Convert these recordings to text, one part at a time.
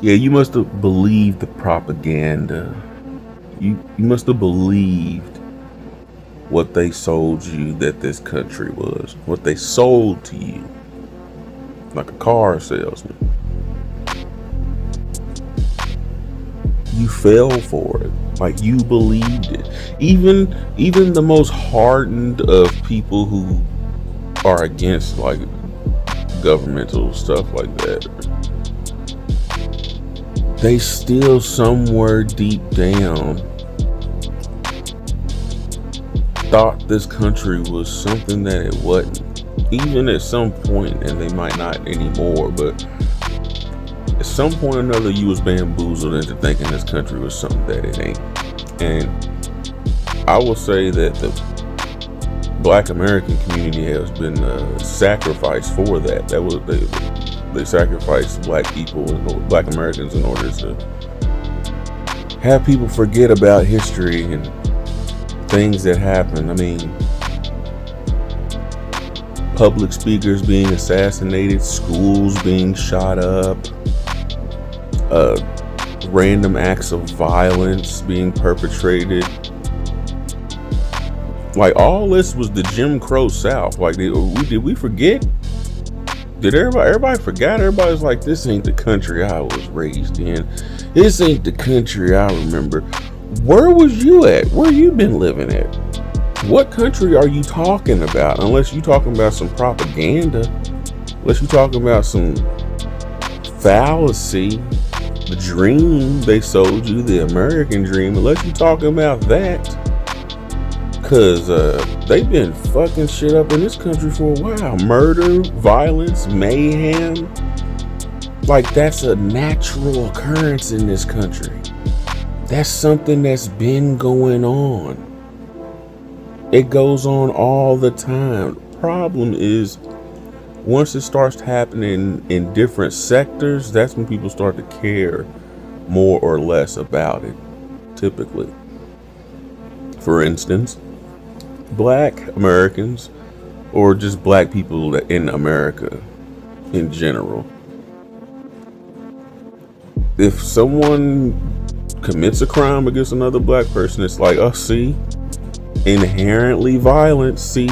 Yeah, you must have believed the propaganda. You must have believed what they sold you that this country was. What they sold to you. Like a car salesman. You fell for it. Like you believed it. Even the most hardened of people who are against like governmental stuff like that, they still somewhere deep down thought this country was something that it wasn't. Even at some point, and they might not anymore, but at some point or another, you was bamboozled into thinking this country was something that it ain't. And I will say that the Black American community has been sacrificed for that. That was they sacrificed Black people and Black Americans in order to have people forget about history and things that happened. I mean, public speakers being assassinated, schools being shot up, random acts of violence being perpetrated. Like, all this was the Jim Crow South. Like, did we forget? Did everybody forgot? Everybody's like, this ain't the country I was raised in. This ain't the country I remember. Where was you at? Where you been living at? What country are you talking about? Unless you talking about some propaganda. Unless you talking about some fallacy. The dream they sold you, the American dream. Unless you talking about that. Because they've been fucking shit up in this country for a while. Murder, violence, mayhem. Like, that's a natural occurrence in this country. That's something that's been going on. It goes on all the time. The problem is, once it starts happening in different sectors, that's when people start to care more or less about it, typically. For instance, Black Americans, or just Black people in America in general. If someone commits a crime against another Black person, it's like, oh, see, inherently violent, see,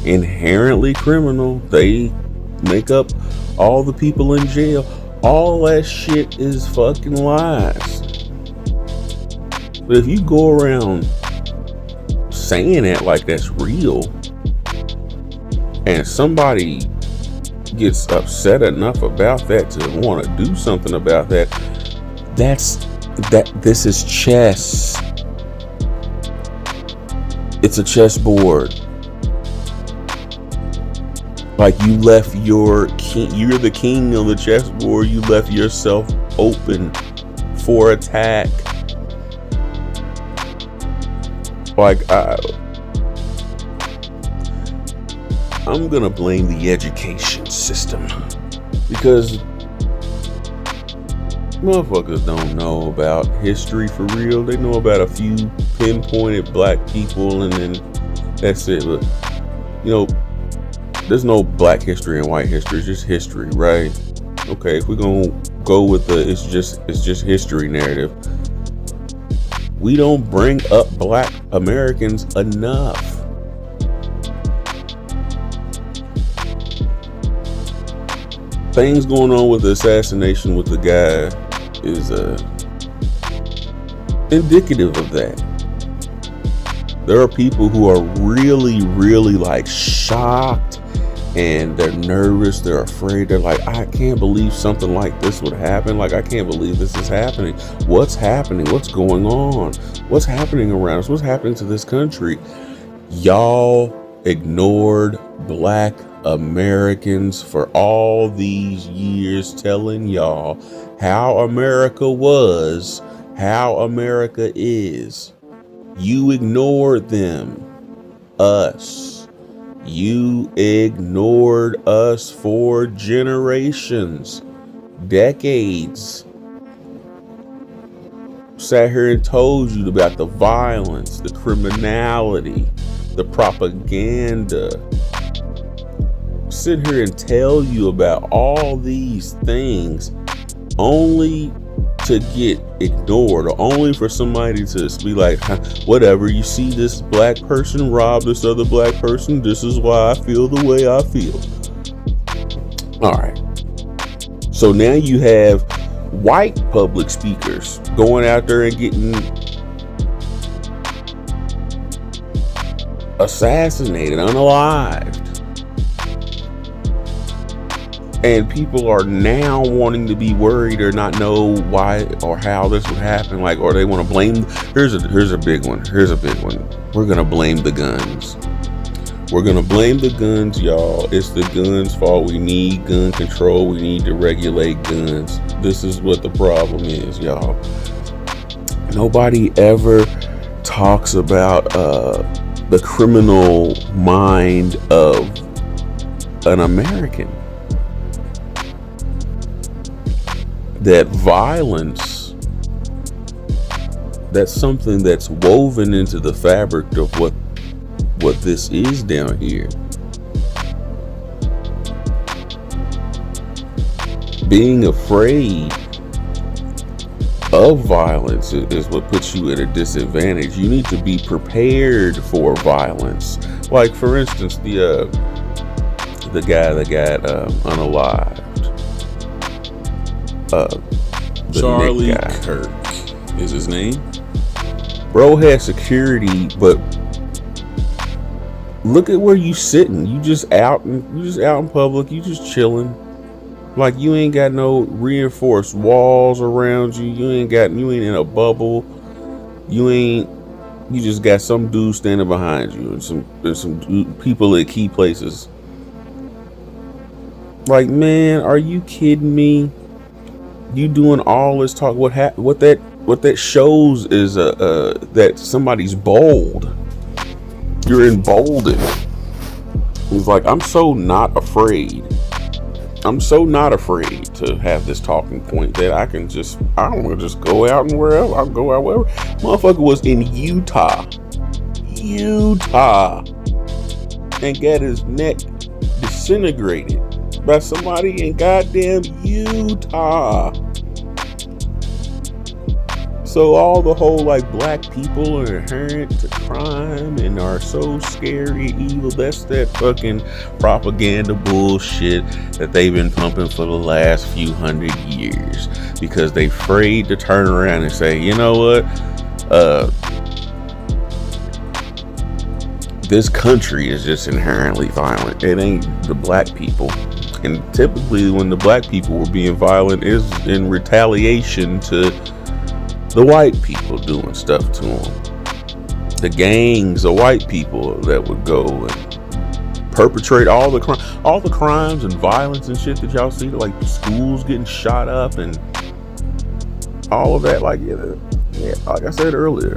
inherently criminal. They make up all the people in jail. All that shit is fucking lies. But if you go around saying it like that's real, and somebody gets upset enough about that to want to do something about that, this is chess. It's a chessboard. Like, you left your king, you're the king of the chessboard. You left yourself open for attack. Like, I'm gonna blame the education system, because motherfuckers don't know about history for real. They know about a few pinpointed Black people, and then that's it. But, you know, there's no Black history and white history. It's just history, right? Okay, if we're gonna go with the it's just history narrative, we don't bring up Black Americans enough. Things going on with the assassination with the guy is indicative of that. There are people who are really, really like shocked, and they're nervous, they're afraid, they're like, I can't believe something like this would happen. Like, I can't believe this is happening. What's happening? What's going on? What's happening around us? What's happening to this country? Y'all ignored Black Americans for all these years, telling y'all how America was, how America is. You ignored them. Us. You ignored us for generations, decades. Sat here and told you about the violence, the criminality, the propaganda. Sit here and tell you about all these things, only to get ignored, or only for somebody to be like, whatever, you see this black person rob this other black person, this is why I feel the way I feel. All right. So now you have white public speakers going out there and getting assassinated, unalived. And people are now wanting to be worried or not know why or how this would happen. Like, or they want to blame. Here's a big one. We're going to blame the guns. We're going to blame the guns, y'all. It's the guns' fault. We need gun control. We need to regulate guns. This is what the problem is, y'all. Nobody ever talks about the criminal mind of an American. That violence, that's something that's woven into the fabric of what this is down here. Being afraid of violence is what puts you at a disadvantage. You need to be prepared for violence. Like, for instance, the guy that got unalived. Charlie Kirk is his name. Bro had security, but look at where you sitting. You just out in public. You just chilling. Like, you ain't got no reinforced walls around you. You ain't in a bubble. You just got some dude standing behind you, and there's some people at key places. Like, man, are you kidding me? You doing all this talk? What that shows is that somebody's bold. You're emboldened. It's like, I'm so not afraid to have this talking point that I want to just go out and wherever. I'll go out wherever. Motherfucker was in Utah, and got his neck disintegrated by somebody in goddamn Utah. So all the whole, like, black people are inherent to crime and are so scary, evil, that's that fucking propaganda bullshit that they've been pumping for the last few hundred years, because they afraid to turn around and say, you know what, this country is just inherently violent. It ain't the black people. And typically when the black people were being violent is in retaliation to the white people doing stuff to them. The gangs of white people that would go and perpetrate all the crimes and violence and shit that y'all see, like schools getting shot up and all of that. Like, yeah, like I said earlier,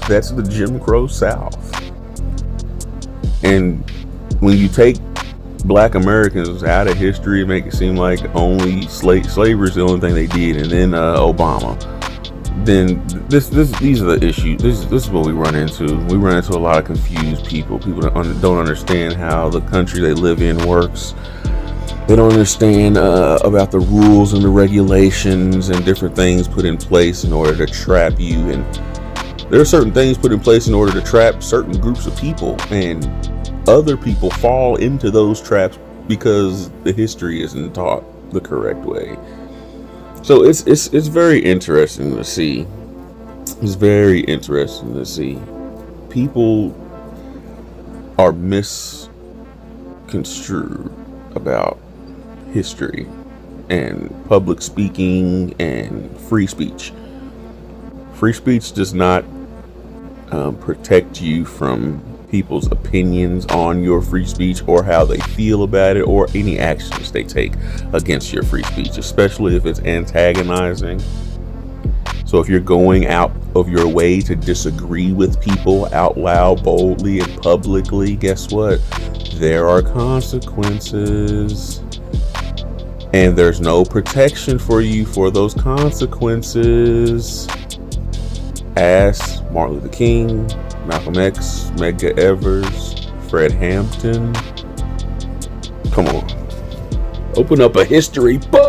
that's the Jim Crow South. And when you take black Americans out of history, make it seem like only slavery is the only thing they did, and then Obama. Then these are the issues. This is what we run into. We run into a lot of confused people. People that don't understand how the country they live in works. They don't understand about the rules and the regulations and different things put in place in order to trap you. And there are certain things put in place in order to trap certain groups of people, and other people fall into those traps because the history isn't taught the correct way. So it's very interesting to see. It's very interesting to see. People are misconstrued about history and public speaking and free speech. Free speech does not protect you from people's opinions on your free speech or how they feel about it or any actions they take against your free speech, especially if it's antagonizing. So if you're going out of your way to disagree with people out loud, boldly, and publicly, guess what? There are consequences. And there's no protection for you for those consequences. Ask Martin Luther King, Malcolm X, Medgar Evers, Fred Hampton. Come on. Open up a history book.